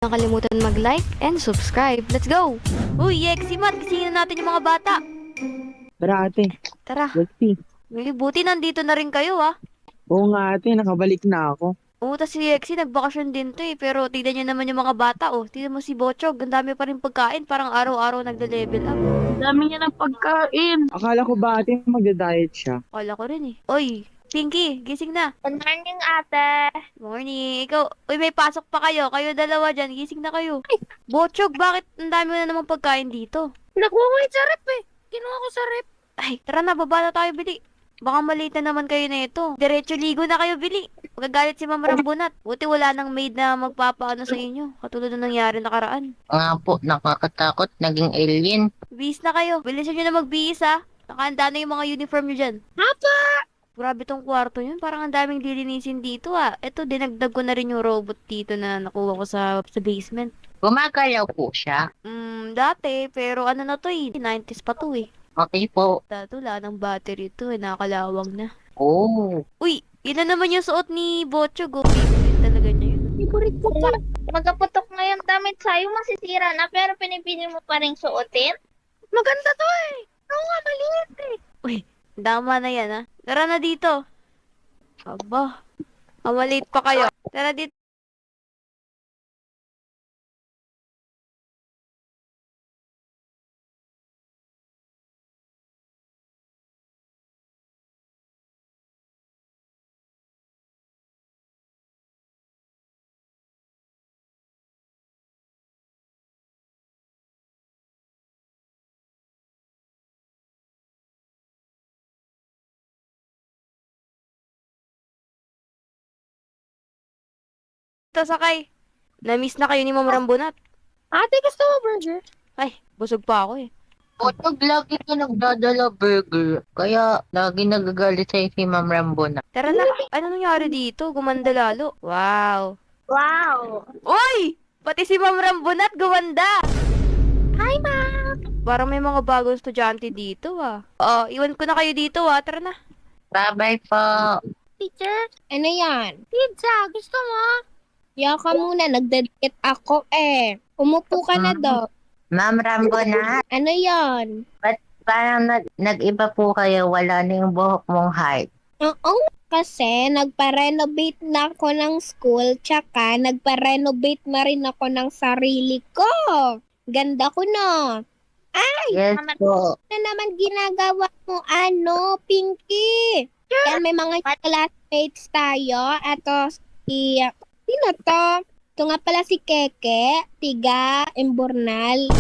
Nakalimutan mag-like and subscribe. Let's go! Uy, Yeximat, gisingin na natin yung mga bata. Tara ate, Tara, let's see. buti nandito na rin kayo ah. Oo nga ate, nakabalik na ako. Oo, tas si Yexi nagbakasyon din to eh. Pero tignan nyo naman yung mga bata oh. Tignan mo si Bochog, ang dami pa rin pagkain. Parang araw-araw nagde-level up. Ang dami niya ng pagkain. Akala ko ba ate magda-diet siya? Kala ko rin eh. Oy, Pinky, gising na. Good morning, ate. Morning. Ikaw, uy, may pasok pa kayo. Kayo dalawa dyan, gising na kayo. Bochog, bakit ang dami mo na naman pagkain dito? Nakuha ko yun sa rep eh. Kinuha ko sa rep. Ay, tara na, baba na tayo, Bili. Baka malate na naman kayo na ito. Diretso ligo na kayo, Bili. Magagalit si Ma'am Rambunat. Buti wala nang maid na magpapaano sa inyo. Katulad ng nangyari nakaraan. Nga po, nakakatakot. Naging alien. Bihis na kayo. Bilisan nyo na magbihis ha. Nakahanda na yung mga uniform nyo dyan. Hapa! Grabe tong kwarto yun. Parang ang daming lilinisin dito ah. Eto, dinagdag ko na rin yung robot dito na nakuha ko sa basement. Gumagalaw po siya. Dati. Pero ano na to eh. 90s pa to eh. Okay po. Dato, wala ng battery to eh. Nakakalawang na. Oh. Uy, yun na naman yung suot ni Botchog. Favorite talaga niya yun. Favorite ko pa. Magaputok na yung damit sa'yo, masisira na, pero pinipili mo pa rin suotin? Maganda to eh. Oo nga, maliit eh. Uy, dama na yan ha. Tara na dito. Aba, malate pa kayo. Tara dito. Sakay. Na-miss na kayo ni Ma'am Rambunat. Ate, gusto mo burger? Ay, busog pa ako eh. Otog, lagi ka nagdadala burger. Kaya, lagi nagagalit sa'yo si Ma'am Rambona. Tara na. Ano nangyari dito? Gumanda lalo. Wow. Wow. Uy! Pati si Ma'am Rambunat gumanda. Hi, ma'am. Parang may mga bagong estudyante dito ah. Oh, iwan ko na kayo dito ah. Tara na. Bye-bye po. Teacher? Ano yan? Pizza, gusto mo? Yaka muna, nagdadikit ako eh. Umupo ka na daw. Ma'am Rambona, Ano yan? parang nag-iba po kayo. Wala na yung buhok mong height. Oo, kasi nagpa-renovate na ako ng school, tsaka nagpa-renovate na rin ako ng sarili ko. Ganda ko na. Yes po. Ano naman ginagawa mo, Pinky? Yan, may mga classmates tayo. Ato, sino to? Ito nga pala si Keke, tiga Imbornal.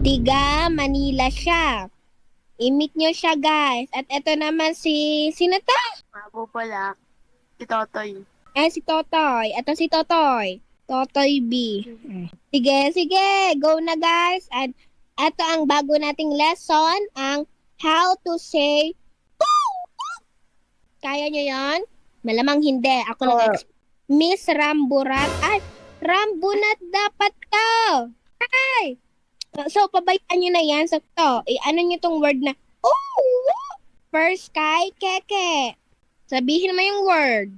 Tiga Manila siya. I-meet nyo siya, guys. At ito naman sino to? Ako pala. Si Totoy. Si Totoy. Ito si Totoy. Totoy B. Sige. Go na, guys. At ito ang bago nating lesson, ang how to say Kaya nyo yon? Malamang hindi. Ako nag-explain. Miss Ramburat. Ay, Rambunat dapat to. Ay! So, pabayaan nyo na yan. So, to, ano nyo tong word na, first kay Keke. Sabihin mo yung word.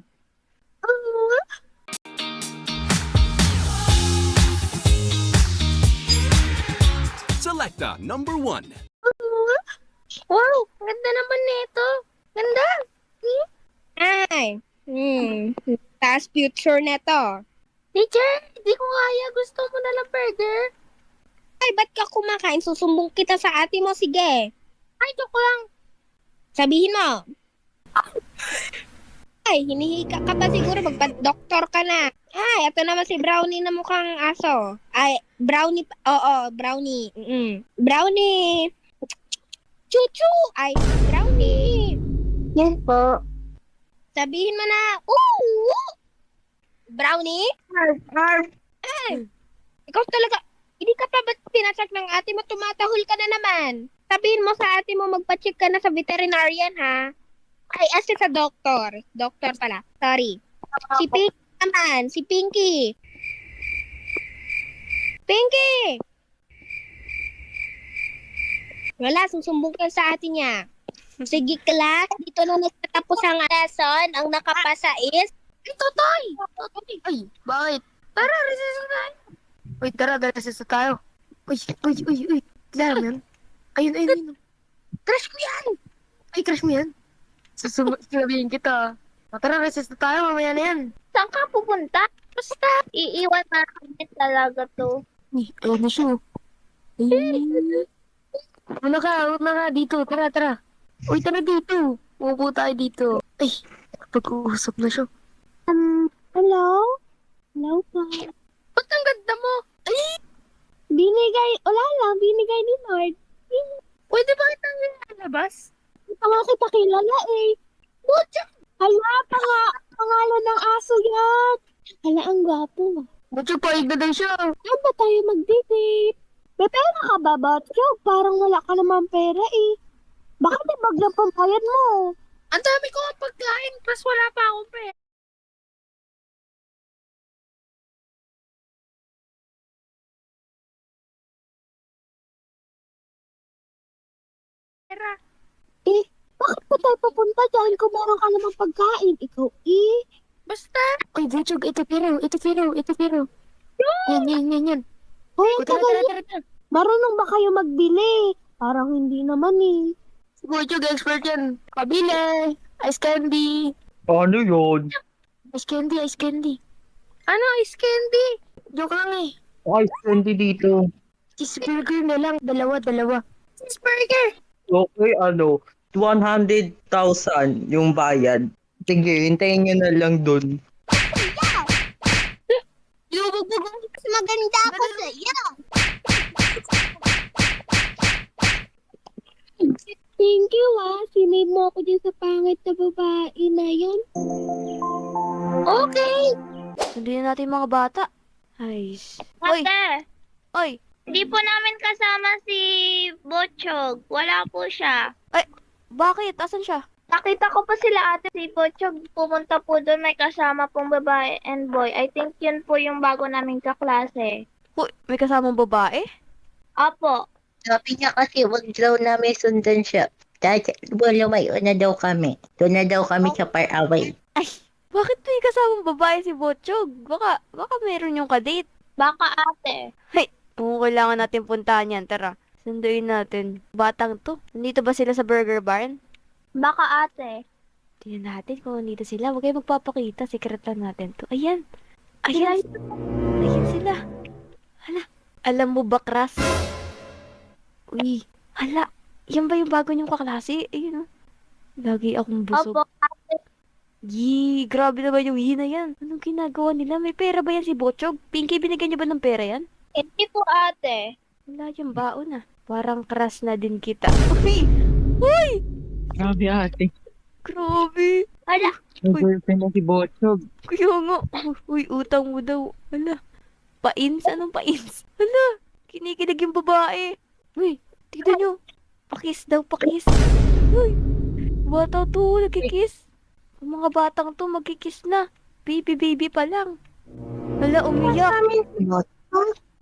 Selecta number 1. Wow, ganda naman nito. Ganda. Ay, taas future na to. Teacher, di ko kaya. Gusto mo na lang burger. Ay, ba't ka kumakain? Susumbong kita sa ate mo. Sige. Ay, joke lang. Sabihin mo. Ay, hinihika ka pa siguro. Magpa-doktor ka na. Ay, ito naman si Brownie na mukhang aso. Ay, Brownie. Oo, Brownie. Brownie. Chuchu. Ay, Brownie. Yes po. Sabihin mo na, Brownie? Ay, ikaw talaga, hindi ka pa ba pinacheck ng ate mo? Tumatahol ka na naman. Sabihin mo sa ate mo, magpa-check ka na sa veterinarian, ha? Ay, asi sa doktor. Doktor pala, sorry. Si Pinky naman, si Pinky. Pinky! Wala, susumbong ka sa ate niya. Sige, class. Dito na nagtatapos ang lesson. Ang nakapasa is... Ay, Totoy! Ay, bakit? Tara, recess na tayo. Uy, tara, dalas na tayo. Uy. Kailangan mo yun? Ayun. Crush ko yan! Ay, crush mo yan? Sasabihin kita. O, tara, recess na tayo. Mamaya na yan. Saan ka pupunta? Basta, iiwan na kami talaga to. Uy, ayun na siya. Ay. Una ka. Dito. Tara. Uy, tara dito. Upo tayo dito. Ay, pag-uusap na siya. Hello? Hello po. Ba't ang ganda mo? Binigay ni Lord. Pwede ba kitang labas? Hindi pa nga kita kilala eh. Butya! Hala, pangalan ng aso yan. Hala, ang gwapo. Butyo, paig na daw siya. Saan ba tayo mag-date? May pera ka ba, Botyo? Parang wala ka naman pera eh. Baka tibag ng pampayad mo. Ang dami ko ang pagkain, plus wala pa akong pera. Eh, bakit pa tayo papunta dyan kung meron ka namang pagkain? Ikaw Basta. Uy, Butyo, ito pero. Yan. Hoy, O, ang tagal niya. tara. Marunong ba kayo magbili? Parang hindi naman eh. Si Butyo, expert yan. Kabile, ice candy. Ano yun? Ice candy. Ano, ice candy? Joke lang eh. Ay, candy dito. Cheeseburger na lang. Dalawa. Cheeseburger. Okay, 100,000 yung bayad. Sige, hintayin nyo na lang dun. Inubugbog. Mas maganda ako sa iyo. Thank you Sinave mo ako dyan sa pangit na babae na yun. Okay. Sundin na natin yung mga bata. Ay. Oy, Ate, oy. hindi po namin kasama si Botchog. Wala po siya. Bakit? Asan siya? Nakita ko po sila ate si Botchog. Pumunta po doon, may kasama pong babae and boy. I think yun po yung bago naming kaklase. Uy, may kasamang babae? Apo. Sabi niya kasi wag daw namin sundan siya. Dahil lumayo na daw kami. Doon na daw kami sa far away. Ay, bakit may kasamang babae si Botchog? Baka meron yung kadate. Baka ate. Kung kailangan natin puntahan yan, tara. Sunduin natin. Batang to. Nandito ba sila sa Burger Barn? Baka ate. Tingnan natin kung nandito sila. Huwag kayo magpapakita. Secretan natin to. Ayan. Ayan sila. Hala. Alam mo ba, Kras? Uy. Hala. Yan ba yung bago niyong kaklase? Ayun, oh. Lagi akong busog. Opo ate. Yee, grabe naman yung hina yan. Anong ginagawa nila? May pera ba yan si Botchog? Pinky, binigyan niyo ba ng pera yan? Hindi po ate. Wala yung baon ah. Parang crush na din kita. Uy! Uy! Grabe ate. Grabe! Hala. May Uy. girlfriend na si Botchog. Kaya nga. Uy, utang mo daw. Hala. Pains? Anong pains? Hala. Kinikilig yung babae. Uy, tignan nyo. Pakis daw, pakis. Uy. Bata to, nagkikiss. Ang mga batang to, magkikiss na. Baby pa lang. Hala, umiyak.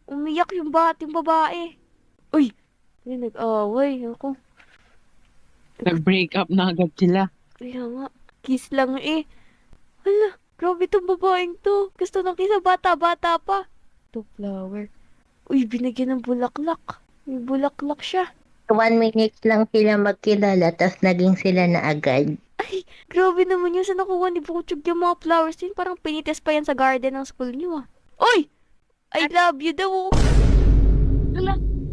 Umiyak yung babae. Uy. Ay, nag-away. Ako. Nag-break up na agad sila. Kaya nga. Kiss lang eh. Hala. Grabe tong babaeng to. Gusto ng kiss sa bata-bata pa. To flower. Uy, binigyan ng bulaklak. May bulaklak siya. 1 minute lang sila magkilala, tapos naging sila na agad. Ay, grabe naman yun. Saan nakuha ni Butchog yung mga flowers din? Parang pinites pa yan sa garden ng school niyo ah. Uy! I love you daw. oh.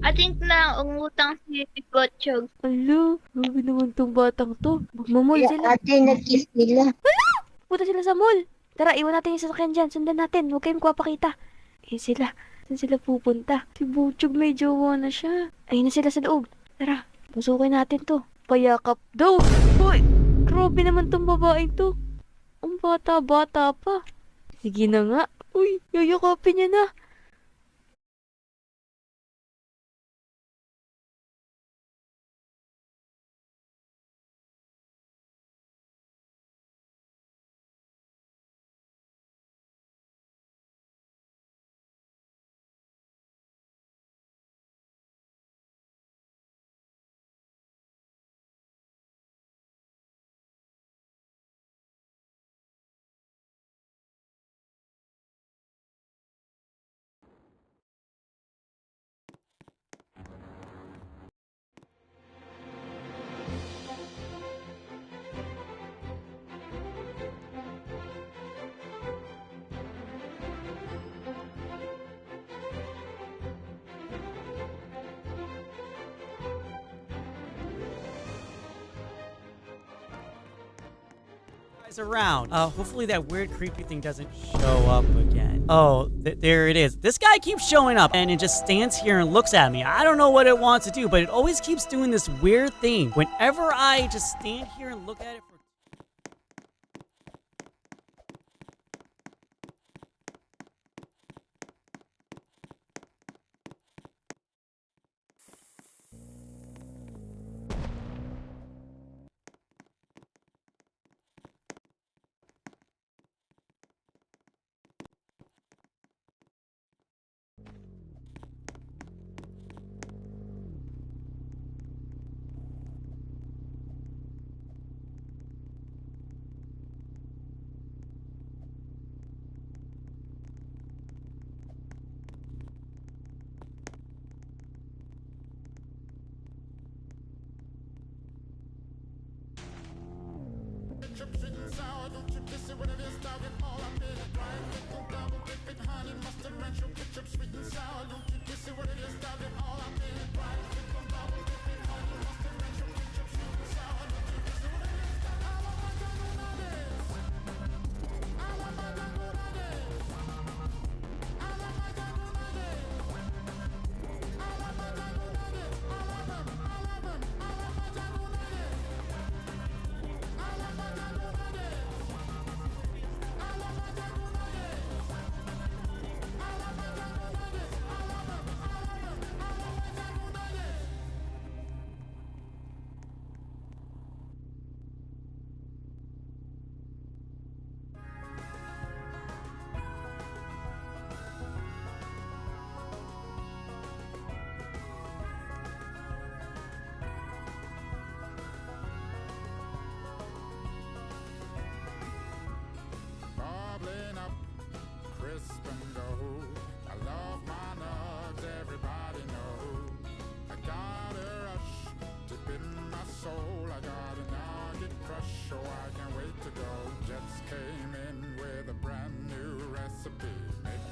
I think na umutang si Botchog. Alo, grabe naman tong batang to. Magmamall Kaya sila. ate, nag-kiss sila. Punta sila sa mall. Tara, iwan natin yung sasakyan dyan. Sundan natin. Huwag kayong magpapakita. Eh sila. Saan sila pupunta? Si Butchog may jowa na siya. Ayun na sila sa loob. Tara, pasukin natin to. Payakap daw. Hoy, grabe naman tong babaeng to. Ang bata-bata pa. Sige na nga. Uy, yayakapin niya na. it's around. Hopefully that weird creepy thing doesn't show up again. Oh, there it is. This guy keeps showing up and it just stands here and looks at me. I don't know what it wants to do, but it always keeps doing this weird thing. Whenever I just stand here and look at it for bubbling up, crisp and gold. I love my nugs, everybody knows. I got a rush deep in my soul. I got a nugget crush, so I can't wait to go. Just came in with a brand new recipe. Make